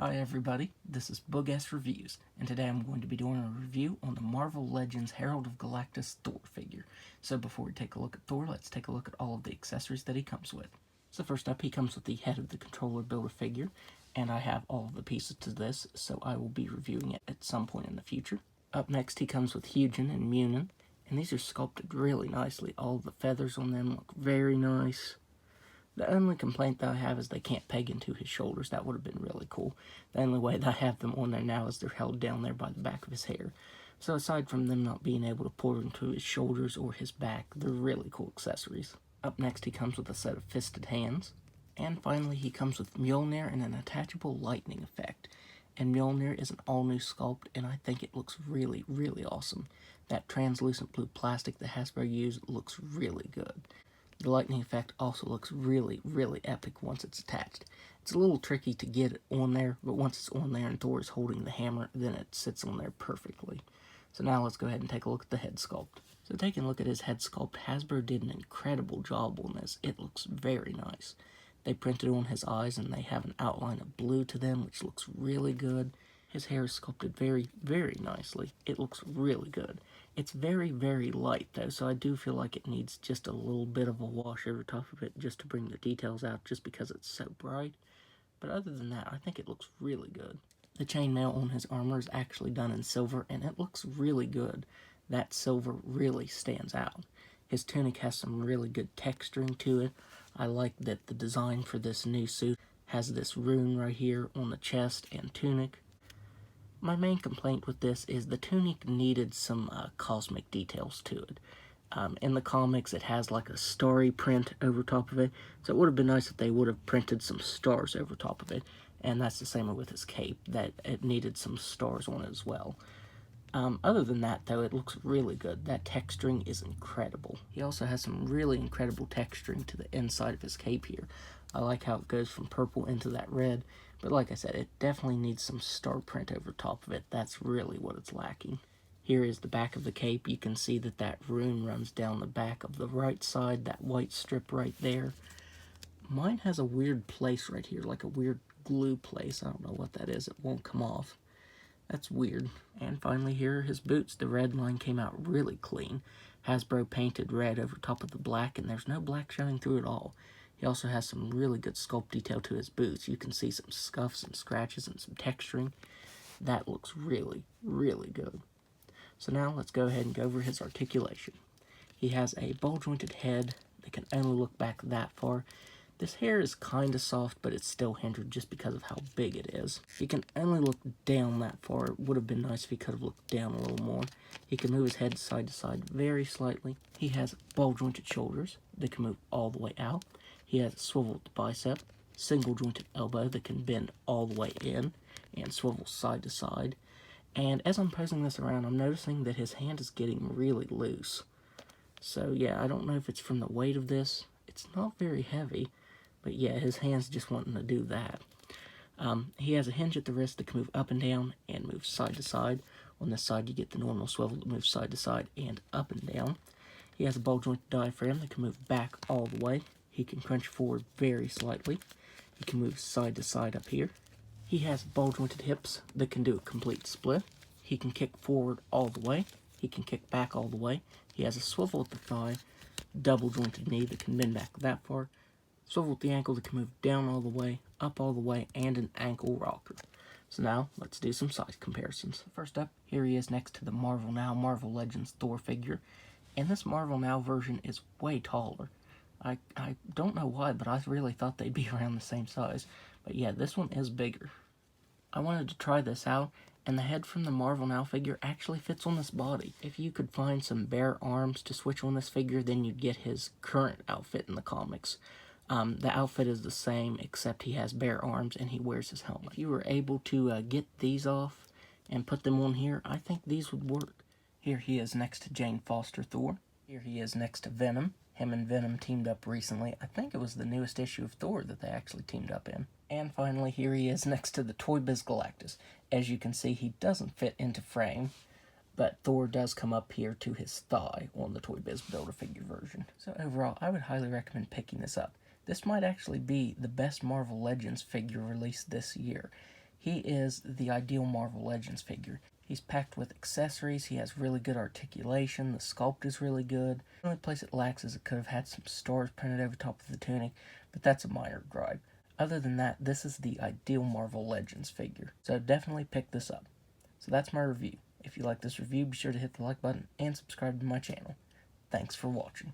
Hi everybody, this is Boog-S Reviews, and today I'm going to be doing a review on the Marvel Legends Herald of Galactus Thor figure. So before we take a look at Thor, let's take a look at all of the accessories that he comes with. So first up, he comes with the head of the controller Build-A-Figure, and I have all of the pieces to this, so I will be reviewing it at some point in the future. Up next, he comes with Hugin and Munin, and these are sculpted really nicely. All of the feathers on them look very nice. The only complaint that I have is they can't peg into his shoulders. That would have been really cool. The only way that I have them on there now is they're held down there by the back of his hair. So aside from them not being able to pour into his shoulders or his back, they're really cool accessories. Up next, he comes with a set of fisted hands. And finally, he comes with Mjolnir and an attachable lightning effect. And Mjolnir is an all-new sculpt, and I think it looks really, really awesome. That translucent blue plastic that Hasbro used looks really good. The lightning effect also looks really, really epic once it's attached. It's a little tricky to get it on there, but once it's on there and Thor is holding the hammer, then it sits on there perfectly. So now let's go ahead and take a look at the head sculpt. So taking a look at his head sculpt, Hasbro did an incredible job on this. It looks very nice. They printed on his eyes and they have an outline of blue to them, which looks really good. His hair is sculpted very, very nicely. It looks really good. It's very, very light though, so I do feel like it needs just a little bit of a wash over top of it just to bring the details out just because it's so bright. But other than that, I think it looks really good. The chainmail on his armor is actually done in silver and it looks really good. That silver really stands out. His tunic has some really good texturing to it. I like that the design for this new suit has this rune right here on the chest and tunic. My main complaint with this is the tunic needed some cosmic details to it. In the comics, it has like a starry print over top of it, so it would have been nice if they would have printed some stars over top of it, and that's the same with his cape, that it needed some stars on it as well. Other than that, though, it looks really good. That texturing is incredible. He also has some really incredible texturing to the inside of his cape here. I like how it goes from purple into that red, but like I said, it definitely needs some star print over top of it. That's really what it's lacking. Here is the back of the cape. You can see that that rune runs down the back of the right side, that white strip right there. Mine has a weird place right here, like a weird glue place. I don't know what that is. It won't come off. That's weird. And finally, here are his boots. The red line came out really clean. Hasbro painted red over top of the black, and there's no black showing through at all. He also has some really good sculpt detail to his boots. You can see some scuffs and scratches and some texturing. That looks really, really good. So now let's go ahead and go over his articulation. He has a ball-jointed head that can only look back that far. This hair is kind of soft, but it's still hindered just because of how big it is. He can only look down that far. It would have been nice if he could have looked down a little more. He can move his head side to side very slightly. He has ball-jointed shoulders that can move all the way out. He has a swiveled bicep, single-jointed elbow that can bend all the way in and swivel side to side. And as I'm posing this around, I'm noticing that his hand is getting really loose. So yeah, I don't know if it's from the weight of this. It's not very heavy. But yeah, his hand's just wanting to do that. He has a hinge at the wrist that can move up and down and move side to side. On this side, you get the normal swivel that moves side to side and up and down. He has a ball-jointed diaphragm that can move back all the way. He can crunch forward very slightly. He can move side to side up here. He has ball-jointed hips that can do a complete split. He can kick forward all the way. He can kick back all the way. He has a swivel at the thigh, double-jointed knee that can bend back that far. Swivel at the ankle that can move down all the way, up all the way, and an ankle rocker. So now, let's do some size comparisons. First up, here he is next to the Marvel Now Marvel Legends Thor figure. And this Marvel Now version is way taller. I don't know why, but I really thought they'd be around the same size. But yeah, this one is bigger. I wanted to try this out, and the head from the Marvel Now figure actually fits on this body. If you could find some bare arms to switch on this figure, then you'd get his current outfit in the comics. The outfit is the same, except he has bare arms and he wears his helmet. If you were able to get these off and put them on here, I think these would work. Here he is next to Jane Foster Thor. Here he is next to Venom. Him and Venom teamed up recently. I think it was the newest issue of Thor that they actually teamed up in. And finally, here he is next to the Toy Biz Galactus. As you can see, he doesn't fit into frame, but Thor does come up here to his thigh on the Toy Biz Build-A-Figure version. So overall, I would highly recommend picking this up. This might actually be the best Marvel Legends figure released this year. He is the ideal Marvel Legends figure. He's packed with accessories, he has really good articulation, the sculpt is really good. The only place it lacks is it could have had some stars printed over top of the tunic, but that's a minor gripe. Other than that, this is the ideal Marvel Legends figure, so definitely pick this up. So that's my review. If you like this review, be sure to hit the like button and subscribe to my channel. Thanks for watching.